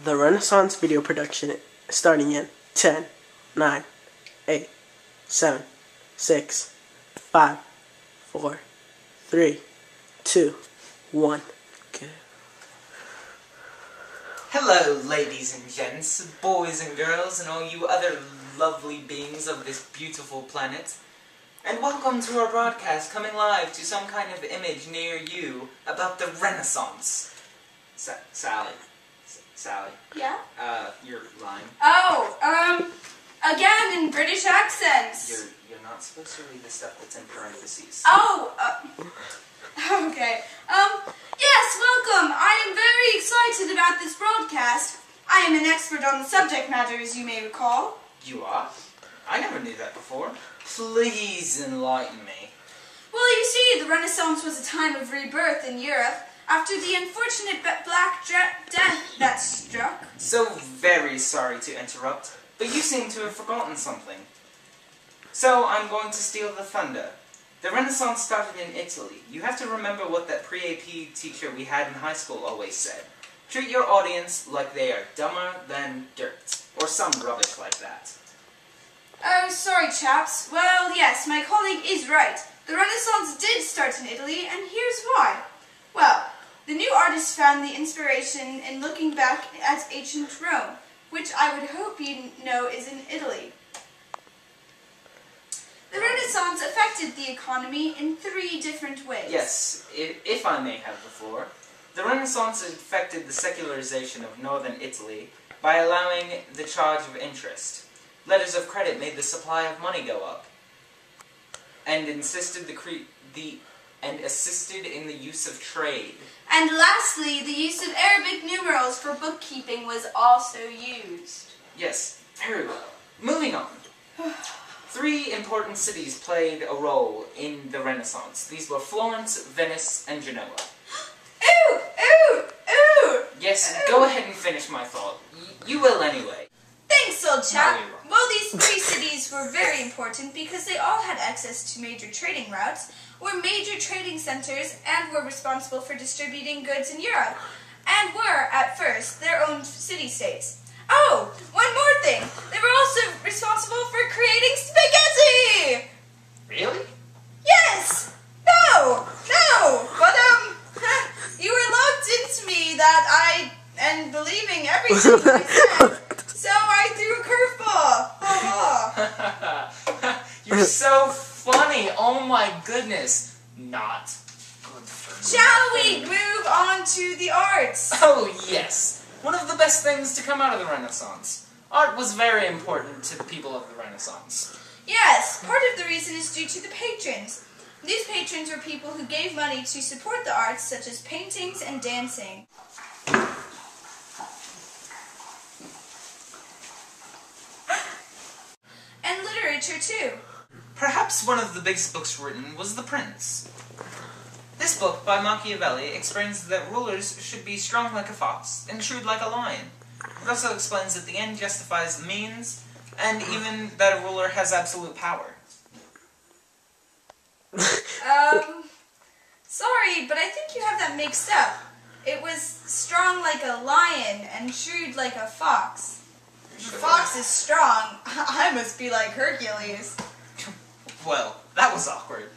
The Renaissance video production starting in 10, 9, 8, 7, 6, 5, 4, 3, 2, 1. Go. Hello, ladies and gents, boys and girls, and all you other lovely beings of this beautiful planet. And welcome to our broadcast, coming live to some kind of image near you about the Renaissance. Sally. Yeah? You're lying. Again in British accents. You're not supposed to read the stuff that's in parentheses. Okay. Yes, welcome. I am very excited about this broadcast. I am an expert on the subject matter, as you may recall. You are? I never knew that before. Please enlighten me. Well, you see, the Renaissance was a time of rebirth in Europe after the unfortunate Black Death that struck. So very sorry to interrupt, but you seem to have forgotten something. So I'm going to steal the thunder. The Renaissance started in Italy. You have to remember what that pre-AP teacher we had in high school always said. Treat your audience like they are dumber than dirt, or some rubbish like that. Oh, sorry, chaps. Well, yes, my colleague is right. The Renaissance did start in Italy, and here's why. Well, the new artists found the inspiration in looking back at ancient Rome, which I would hope you know is in Italy. The Renaissance affected the economy in 3 different ways. Yes, if I may have the floor. The Renaissance affected the secularization of northern Italy by allowing the charge of interest. Letters of credit made the supply of money go up, and assisted in the use of trade. And lastly, the use of Arabic numerals for bookkeeping was also used. Yes, very well. Moving on. 3 important cities played a role in the Renaissance. These were Florence, Venice, and Genoa. Ooh! Ooh! Ooh! Yes, go ahead and finish my thought. You will anyway. Thanks, old chap. No, you won't. Well, these 3 cities were very important because they all had access to major trading routes, were major trading centers, and were responsible for distributing goods in Europe, and were, at first, their own city-states. Oh, one more thing. They were also responsible for creating spaghetti! Really? Yes! No! But, you were locked into me and believing everything I said. So I threw a curveball. You're so funny. Oh my goodness. Not good for me. Shall we move on to the arts? Oh yes. One of the best things to come out of the Renaissance. Art was very important to the people of the Renaissance. Yes, part of the reason is due to the patrons. These patrons were people who gave money to support the arts, such as paintings and dancing. And literature, too. Perhaps one of the biggest books written was The Prince. This book, by Machiavelli, explains that rulers should be strong like a fox and shrewd like a lion. It also explains that the end justifies the means, and even that a ruler has absolute power. Sorry, but I think you have that mixed up. It was strong like a lion and shrewd like a fox. The fox is strong. I must be like Hercules. Well, that was awkward.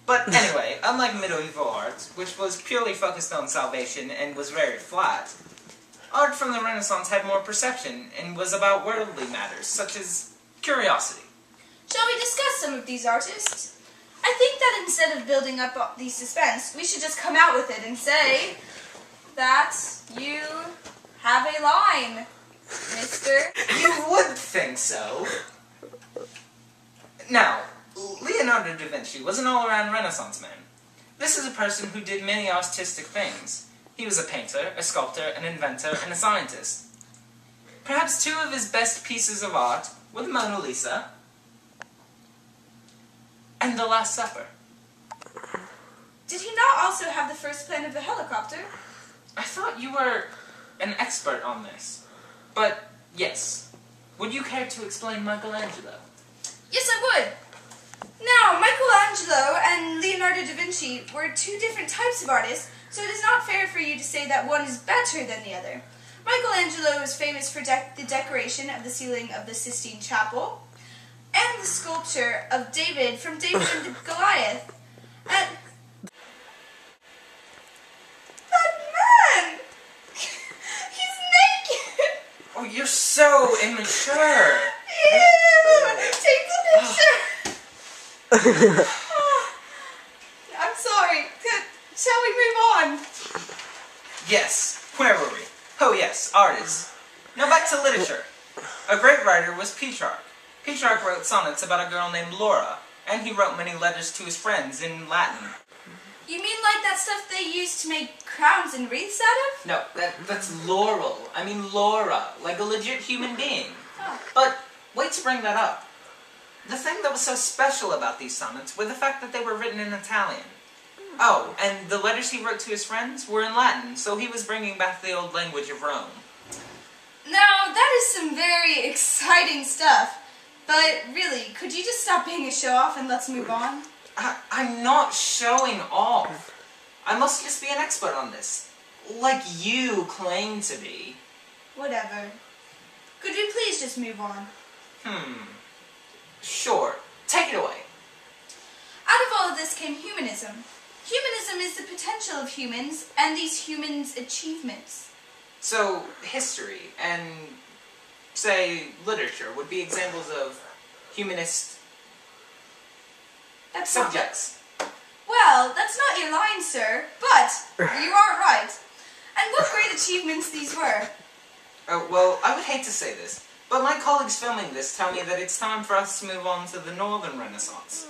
But anyway, unlike medieval art, which was purely focused on salvation and was very flat, art from the Renaissance had more perception and was about worldly matters, such as curiosity. Shall we discuss some of these artists? I think that instead of building up the suspense, we should just come out with it and say that you have a line, mister. You would think so. Now, Leonardo da Vinci was an all-around Renaissance man. This is a person who did many artistic things. He was a painter, a sculptor, an inventor, and a scientist. Perhaps 2 of his best pieces of art were the Mona Lisa and The Last Supper. Did he not also have the first plan of the helicopter? I thought you were an expert on this. But, yes. Would you care to explain Michelangelo? Yes, I would. Now, Michelangelo and Leonardo da Vinci were 2 different types of artists, so it is not fair for you to say that one is better than the other. Michelangelo Michelangelo is famous for the decoration of the ceiling of the Sistine Chapel and the sculpture of David from David and Goliath. And that man! He's naked! Oh, you're so immature. Ew! Take the picture! I'm sorry. Shall we move on? Yes, where were we? Oh yes, artists. Now back to literature. A great writer was Petrarch. Petrarch wrote sonnets about a girl named Laura, and he wrote many letters to his friends in Latin. You mean like that stuff they used to make crowns and wreaths out of? No, that's Laurel. I mean Laura, like a legit human being. Oh. But wait to bring that up. The thing that was so special about these sonnets were the fact that they were written in Italian. Oh, and the letters he wrote to his friends were in Latin, so he was bringing back the old language of Rome. Now, that is some very exciting stuff. But really, could you just stop being a show-off and let's move on? I'm not showing off. I must just be an expert on this. Like you claim to be. Whatever. Could we please just move on? Sure. Take it away. Out of all of this came humanism. Humanism is the potential of humans and these humans' achievements. So, history and, say, literature would be examples of humanist That's subjects. Well, that's not your line, sir, but you are right. And what great achievements these were. Oh, well, I would hate to say this, but my colleagues filming this tell me that it's time for us to move on to the Northern Renaissance.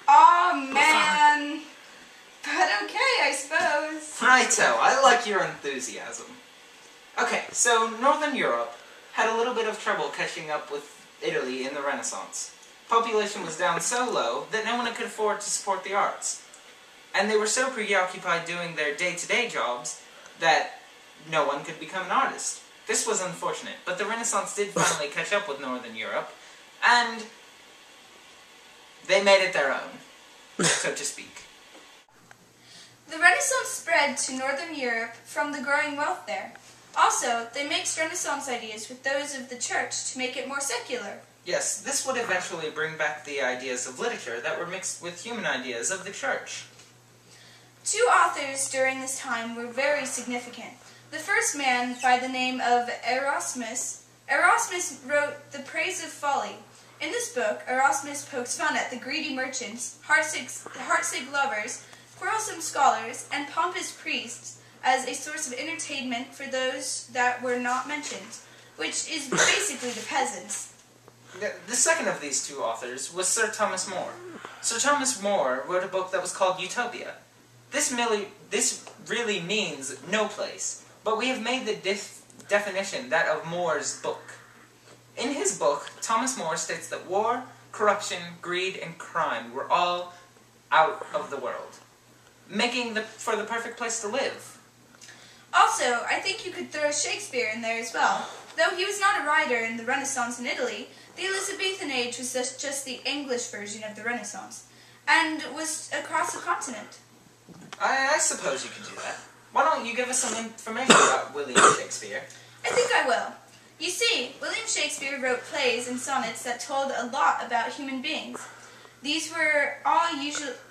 Aw, man. But okay, I suppose. Righto, I like your enthusiasm. Okay, so Northern Europe had a little bit of trouble catching up with Italy in the Renaissance. Population was down so low that no one could afford to support the arts. And they were so preoccupied doing their day-to-day jobs that no one could become an artist. This was unfortunate, but the Renaissance did finally catch up with Northern Europe, and they made it their own, so to speak. The Renaissance spread to Northern Europe from the growing wealth there. Also, they mixed Renaissance ideas with those of the church to make it more secular. Yes, this would eventually bring back the ideas of literature that were mixed with human ideas of the church. Two authors during this time were very significant. The first man, by the name of Erasmus. Erasmus wrote The Praise of Folly. In this book, Erasmus pokes fun at the greedy merchants, heartsick lovers, quarrelsome scholars, and pompous priests as a source of entertainment for those that were not mentioned, which is basically the peasants. The second of these two authors was Sir Thomas More. Sir Thomas More wrote a book that was called Utopia. This really means no place, but we have made the definition that of More's book. In his book, Thomas More states that war, corruption, greed, and crime were all out of the world, making for the perfect place to live. Also, I think you could throw Shakespeare in there as well. Though he was not a writer in the Renaissance in Italy, the Elizabethan age was just the English version of the Renaissance, and was across the continent. I suppose you could do that. Why don't you give us some information about William Shakespeare? I think I will. You see, William Shakespeare wrote plays and sonnets that told a lot about human beings. These were all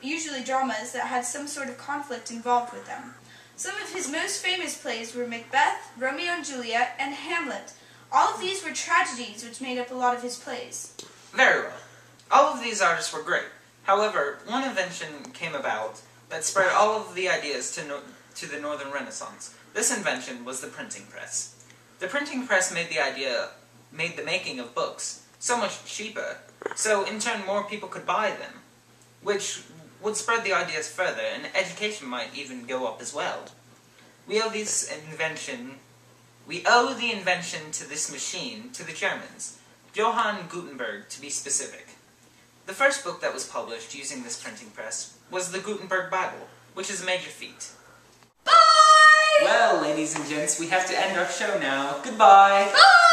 usually dramas that had some sort of conflict involved with them. Some of his most famous plays were Macbeth, Romeo and Juliet, and Hamlet. All of these were tragedies which made up a lot of his plays. Very well. All of these artists were great. However, one invention came about that spread all of the ideas to the Northern Renaissance. This invention was the printing press. The printing press made the making of books so much cheaper, so in turn more people could buy them, which would spread the ideas further, and education might even go up as well. We owe the invention to this machine to the Germans, Johann Gutenberg to be specific. The first book that was published using this printing press was the Gutenberg Bible, which is a major feat. Bye! Well, ladies and gents, we have to end our show now. Goodbye! Bye!